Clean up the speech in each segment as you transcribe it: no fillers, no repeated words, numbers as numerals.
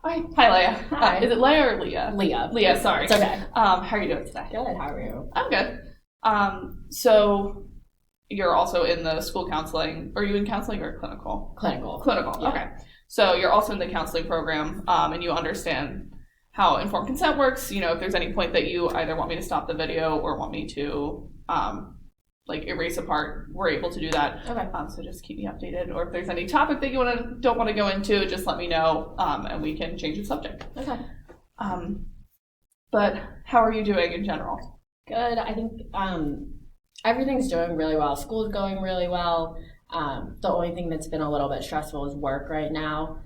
Hi, Leah. Hi. Is it Leah or Leah? Leah. Leah, sorry. It's okay. How are you doing today? Good. How are you? I'm good. So you're also in the school counseling. Are you in counseling or clinical? Clinical. Clinical. Yeah. Okay. So you're also in the counseling program, and you understand how informed consent works. You know, if there's any point that you either want me to stop the video or want me to, erase a part, we're able to do that. Okay. So just keep me updated, or if there's any topic that you don't want to go into, just let me know, and we can change the subject. Okay. But how are you doing in general? Good. I think everything's doing really well. School's going really well. The only thing that's been a little bit stressful is work right now.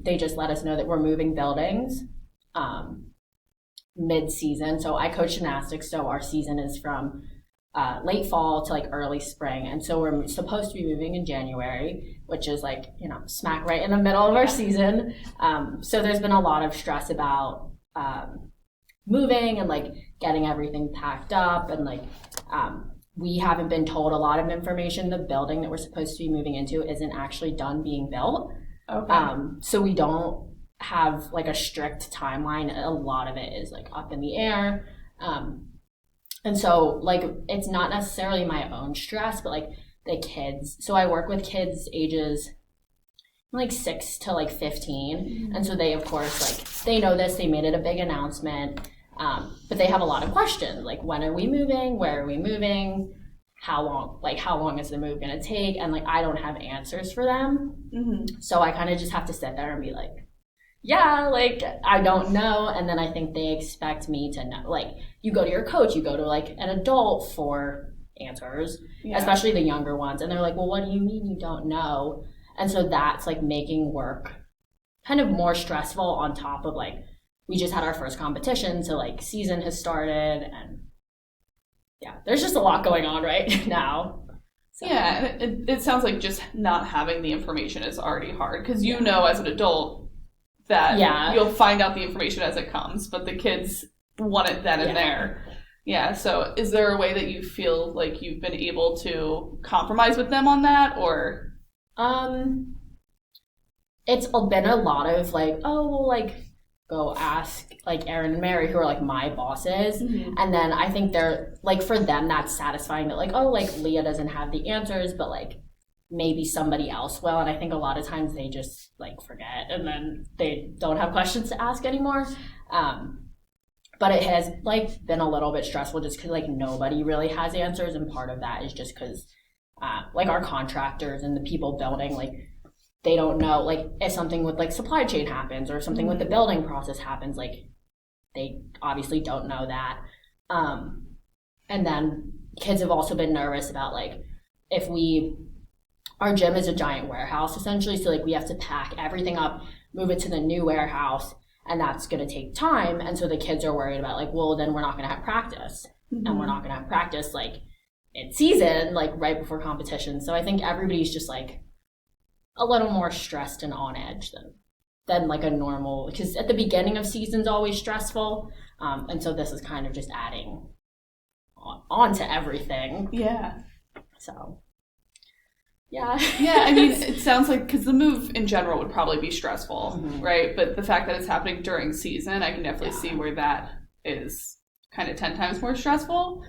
They just let us know that we're moving buildings mid-season. So I coach gymnastics, so our season is from late fall to early spring, and so we're supposed to be moving in January, which is smack right in the middle of our season. So there's been a lot of stress about moving and getting everything packed up, and we haven't been told a lot of information. The building that we're supposed to be moving into isn't actually done being built. Okay. So we don't have a strict timeline. A lot of it is up in the air. And so it's not necessarily my own stress, but the kids. So I work with kids ages 6 to 15. Mm-hmm. And so they, of course, they know this, they made it a big announcement. But they have a lot of questions, when are we moving? Where are we moving? How long is the move going to take? And I don't have answers for them. Mm-hmm. So I kind of just have to sit there and be yeah, I don't know. And then I think they expect me to know. You go to your coach, you go to an adult for answers, Yeah. especially the younger ones. And they're well, what do you mean you don't know? And so that's making work kind of more stressful on top of we just had our first competition. So season has started, and yeah, there's just a lot going on right now. So. Yeah, and it sounds like just not having the information is already hard, because you know as an adult that you'll find out the information as it comes, but the kids want it then and there. Yeah, so is there a way that you feel like you've been able to compromise with them on that, or? It's been a lot of go ask Erin and Mary, who are my bosses. Mm-hmm. And then I think they're for them that's satisfying that Leah doesn't have the answers, but maybe somebody else will. And I think a lot of times they just forget, and then they don't have questions to ask anymore. But it has been a little bit stressful just because nobody really has answers, and part of that is just because our contractors and the people building they don't know if something with supply chain happens, or something with the building process happens, they obviously don't know that. And then kids have also been nervous about if our gym is a giant warehouse essentially, so we have to pack everything up, move it to the new warehouse, and that's going to take time. And so the kids are worried about well, then we're not going to have practice. Mm-hmm. And we're not going to have practice in season, right before competition. So I think everybody's just a little more stressed and on edge than a normal, because at the beginning of season's always stressful, and so this is kind of just adding on to everything. Yeah. So yeah. Yeah, I mean, it sounds because the move in general would probably be stressful, mm-hmm. right? But the fact that it's happening during season, I can definitely see where that is kind of 10 times more stressful.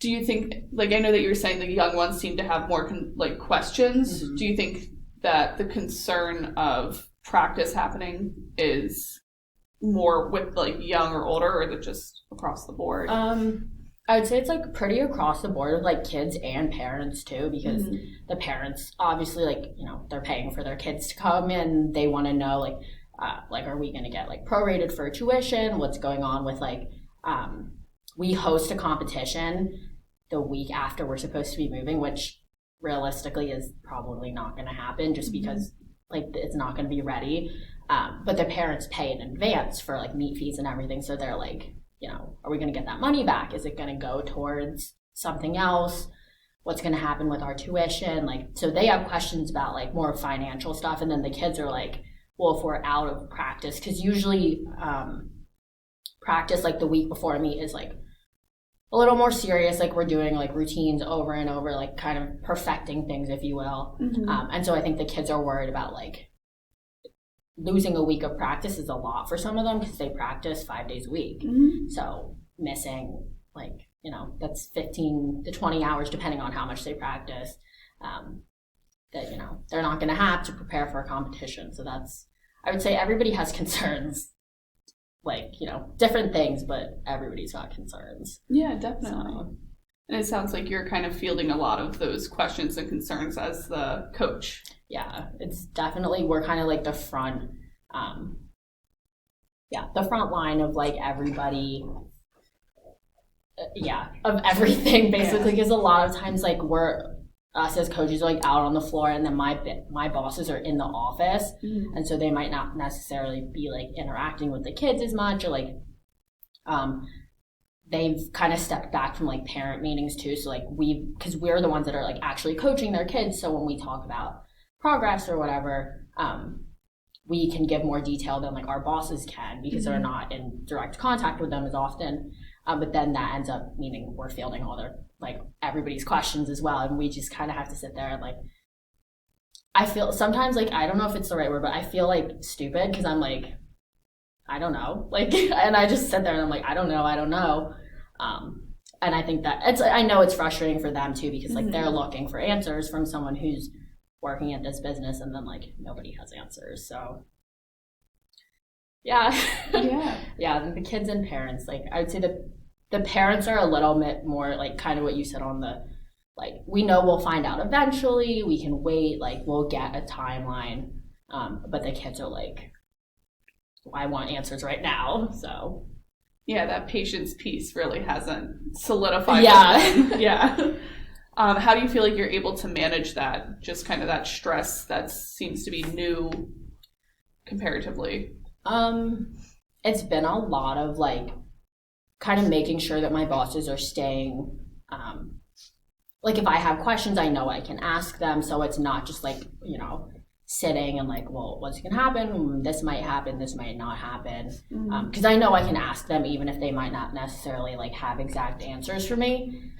Do you think, I know that you were saying the young ones seem to have more questions. Mm-hmm. Do you think that the concern of practice happening is more with young or older, or is it just across the board? I would say it's pretty across the board with kids and parents too, because mm-hmm. the parents obviously they're paying for their kids to come, and they want to know are we going to get prorated for tuition? What's going on with we host a competition the week after we're supposed to be moving, which realistically is probably not going to happen, just mm-hmm. because it's not going to be ready. But the parents pay in advance for meet fees and everything, so they're are we going to get that money back? Is it going to go towards something else? What's going to happen with our tuition? So they have questions about more financial stuff, and then the kids are well, if we're out of practice, because usually practice the week before a meet is a little more serious, we're doing routines over and over, kind of perfecting things, if you will. Mm-hmm. And so I think the kids are worried about losing a week of practice is a lot for some of them because they practice 5 days a week. Mm-hmm. So missing, like, you know, that's 15 to 20 hours depending on how much they practice, that, you know, they're not going to have to prepare for a competition. So that's, I would say everybody has concerns, like, you know, different things, but everybody's got concerns. Yeah, definitely. So, and it sounds like you're kind of fielding a lot of those questions and concerns as the coach. yeah, it's definitely, we're kind of like the front line of like everybody, of everything basically, because a lot of times like us as coaches are like out on the floor, and then my bosses are in the office, and so they might not necessarily be like interacting with the kids as much, or like they've kind of stepped back from like parent meetings too. So like because we're the ones that are like actually coaching their kids, so when we talk about progress or whatever, we can give more detail than like our bosses can, because they're not in direct contact with them as often. But then that ends up meaning we're fielding all their, like, everybody's questions as well, and we just kind of have to sit there and like, I feel sometimes like, I don't know if it's the right word, but I feel like stupid because I'm like, I don't know, like, and I just sit there and I'm like, I don't know. And I think that I know it's frustrating for them too, because like they're looking for answers from someone who's working at this business, and then like nobody has answers. So yeah, the kids and parents, like I would say the parents are a little bit more like kind of what you said on the, like, we know we'll find out eventually, we can wait, like we'll get a timeline, but the kids are like, I want answers right now. So yeah, that patience piece really hasn't solidified. Yeah. How do you feel like you're able to manage that, just kind of that stress that seems to be new comparatively? It's been a lot of like kind of making sure that my bosses are staying, like if I have questions, I know I can ask them, so it's not just like, you know, sitting and like, well, what's gonna happen? This might happen, this might not happen. Because I know I can ask them even if they might not necessarily like have exact answers for me.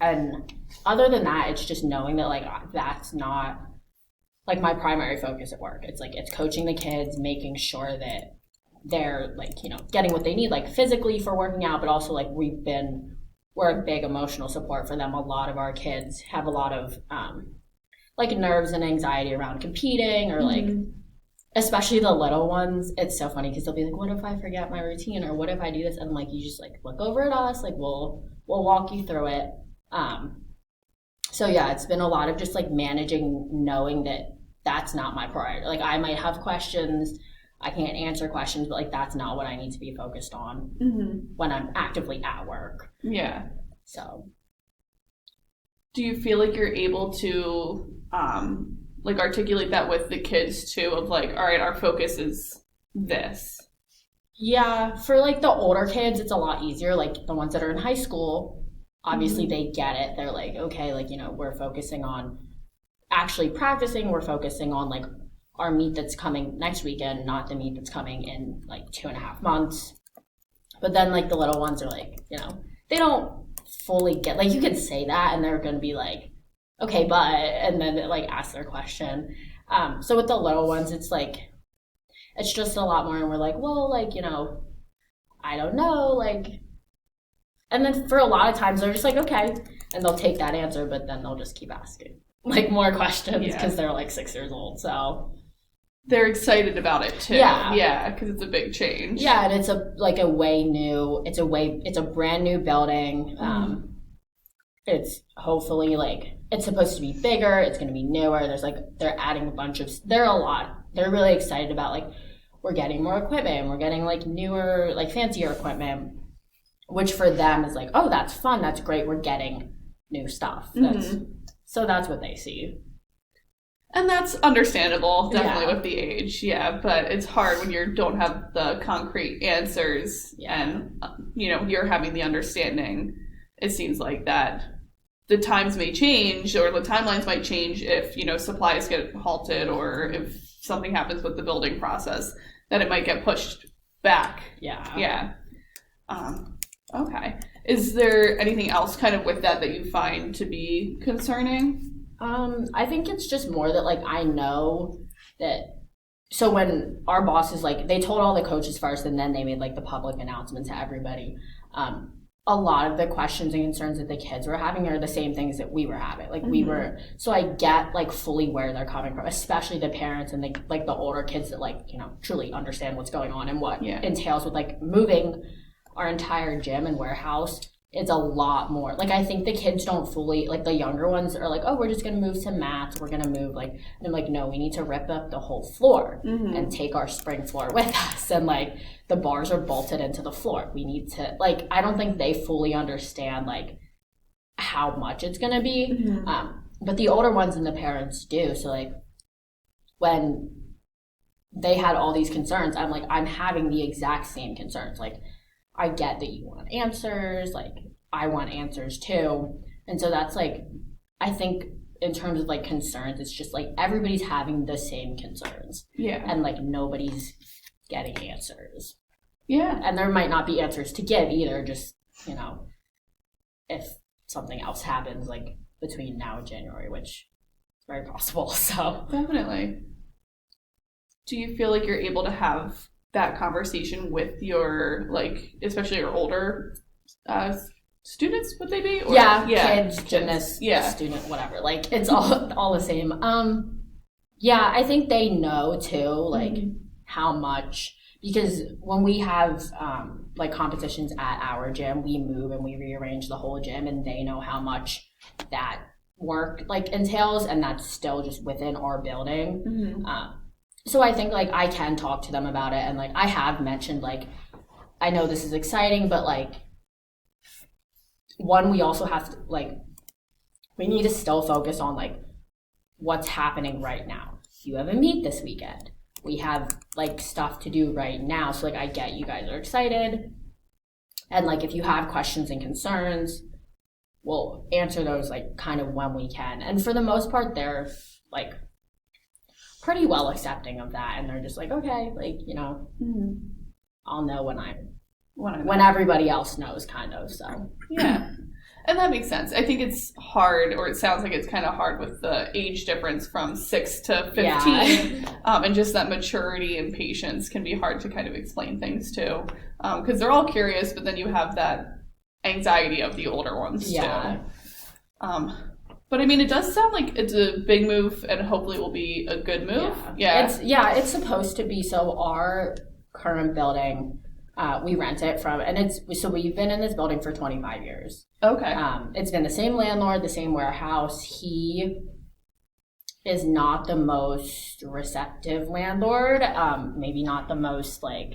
And other than that, it's just knowing that like that's not like my primary focus at work. It's like, it's coaching the kids, making sure that they're like, you know, getting what they need, like physically for working out, but also like we're a big emotional support for them. A lot of our kids have a lot of like nerves and anxiety around competing, or like, especially the little ones. It's so funny because they'll be like, what if I forget my routine, or what if I do this? And I'm like, you just like look over at us, like we'll walk you through it. So yeah, it's been a lot of just like managing, knowing that that's not my priority. Like I might have questions, I can't answer questions, but like that's not what I need to be focused on when I'm actively at work. Yeah. So do you feel like you're able to like articulate that with the kids too, of like, all right, our focus is this? Yeah, for like the older kids, it's a lot easier. Like the ones that are in high school, obviously they get it. They're like, okay, like, you know, we're focusing on actually practicing. We're focusing on like our meet that's coming next weekend, not the meet that's coming in like 2.5 months. But then like the little ones are like, you know, they don't fully get, like you could say that and they're going to be like, okay, but, and then they like ask their question. So with the little ones, it's like, it's just a lot more, and we're like, well, like, you know, I don't know, like, and then for a lot of times they're just like, okay, and they'll take that answer, but then they'll just keep asking like more questions because they're like 6 years old. So they're excited about it too. Yeah, because it's a big change. Yeah, and it's it's a brand new building. It's hopefully like, it's supposed to be bigger, it's going to be newer. There's like, they're adding a bunch of, they're really excited about like, we're getting more equipment, we're getting like newer, like fancier equipment, which for them is like, oh, that's fun, that's great, we're getting new stuff. So that's what they see. And that's understandable, definitely with the age, but it's hard when you don't have the concrete answers and, you know, you're having the understanding. It seems like that the times may change, or the timelines might change if, you know, supplies get halted, or if something happens with the building process, that it might get pushed back. Okay. Is there anything else kind of with that you find to be concerning? I think it's just more that like, I know that so when our bosses, like, they told all the coaches first and then they made like the public announcement to everybody, a lot of the questions and concerns that the kids were having are the same things that we were having. Like, we were, so I get like fully where they're coming from, especially the parents and the older kids that, like, you know, truly understand what's going on and what entails with like moving our entire gym and warehouse. It's a lot more. Like, I think the kids don't fully, like, the younger ones are like, oh, we're just going to move to mats. We're going to move, like, and I'm like, no, we need to rip up the whole floor and take our spring floor with us. And, like, the bars are bolted into the floor. We need to, like, I don't think they fully understand, like, how much it's going to be. But the older ones and the parents do. So, like, when they had all these concerns, I'm like, I'm having the exact same concerns. Like, I get that you want answers, like, I want answers too. And so that's, like, I think in terms of, like, concerns, it's just, like, everybody's having the same concerns. Yeah. And, like, nobody's getting answers. Yeah. And there might not be answers to give either, just, you know, if something else happens, like, between now and January, which is very possible, so. Definitely. Do you feel like you're able to have that conversation with your, like, especially your older students, would they be? Or, kids, gymnasts, student, whatever. Like, it's all the same. Yeah, I think they know too, like, how much, because when we have like competitions at our gym, we move and we rearrange the whole gym, and they know how much that work, like, entails, and that's still just within our building. So I think, like, I can talk to them about it, and, like, I have mentioned, like, I know this is exciting, but, like, one, we also have to, like, we need to still focus on, like, what's happening right now. You have a meet this weekend. We have, like, stuff to do right now, so, like, I get you guys are excited, and, like, if you have questions and concerns, we'll answer those, like, kind of when we can. And for the most part, they're, like, pretty well accepting of that, and they're just like, okay, like, you know, I'll know when everybody else knows, kind of. So yeah, and that makes sense. I think it's hard, or it sounds like it's kind of hard with the age difference from 6 to 15, and just that maturity and patience can be hard to kind of explain things to, because they're all curious, but then you have that anxiety of the older ones too. But I mean, it does sound like it's a big move, and hopefully will be a good move. It's supposed to be. So our current building, we rent it from, and we've been in this building for 25 years. Okay. It's been the same landlord, the same warehouse. He is not the most receptive landlord. Maybe not the most, like,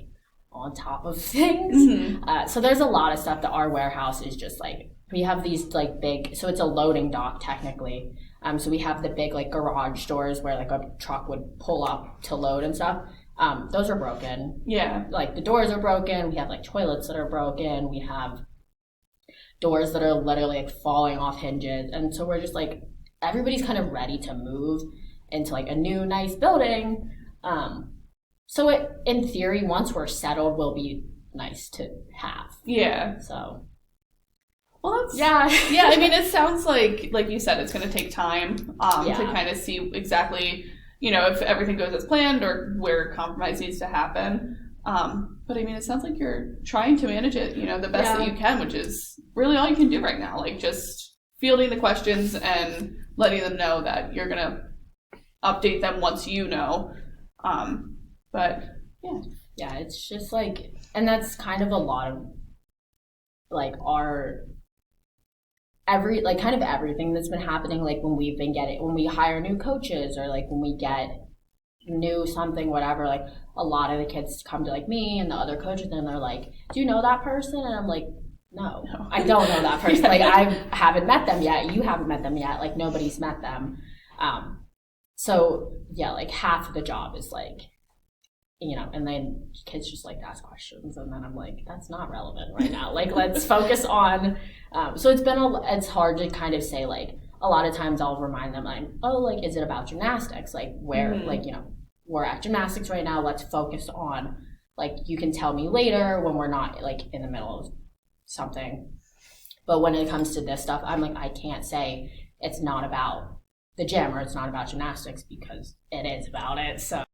on top of things. So there's a lot of stuff that our warehouse is just, like, we have these, like, big, so it's a loading dock technically. So we have the big, like, garage doors where, like, a truck would pull up to load and stuff. Those are broken. Yeah. Like, the doors are broken. We have, like, toilets that are broken. We have doors that are literally, like, falling off hinges. And so we're just, like, everybody's kind of ready to move into, like, a new, nice building. So it, in theory, once we're settled, will be nice to have. Yeah. So. Well, that's, yeah, I mean, it sounds like you said, it's going to take time to kind of see exactly, you know, if everything goes as planned or where compromise needs to happen. But I mean, it sounds like you're trying to manage it, you know, the best that you can, which is really all you can do right now. Like, just fielding the questions and letting them know that you're going to update them once you know. But yeah, it's just like, and that's kind of a lot of, like, kind of everything that's been happening, like, when we hire new coaches, or, like, when we get new something, whatever, like, a lot of the kids come to, like, me and the other coaches, and they're like, do you know that person? And I'm like, no, I don't know that person. Like, I haven't met them yet. You haven't met them yet. Like, nobody's met them. So yeah, like, half of the job is, like, you know, and then kids just, like, ask questions, and then I'm like, that's not relevant right now. Like, let's focus on, so it's hard to kind of say, like, a lot of times I'll remind them, like, oh, like, is it about gymnastics? Like, where, like, you know, we're at gymnastics right now, let's focus on, like, you can tell me later when we're not, like, in the middle of something. But when it comes to this stuff, I'm like, I can't say it's not about the gym or it's not about gymnastics, because it is about it, so.